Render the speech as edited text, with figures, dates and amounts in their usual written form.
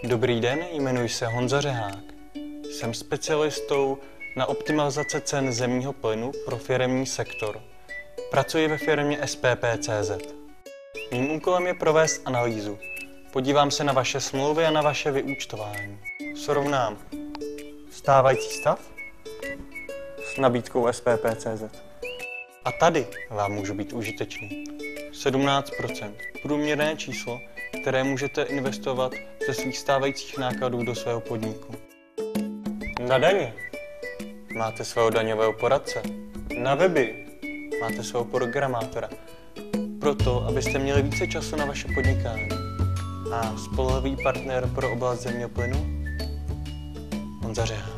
Dobrý den, jmenuji se Honza Řehák. Jsem specialistou na optimalizaci cen zemního plynu pro firemní sektor. Pracuji ve firmě SPP.cz. Mým úkolem je provést analýzu. Podívám se na vaše smlouvy a na vaše vyúčtování. Srovnám stávající stav s nabídkou SPP.cz. A tady vám můžu být užitečný. 17%. Průměrné číslo, které můžete investovat ze svých stávajících nákladů do svého podniku. Na daně máte svého daňového poradce. Na weby máte svého programátora. Proto, abyste měli více času na vaše podnikání. A spolehlivý partner pro oblast zemního plynu? Honza Řehák.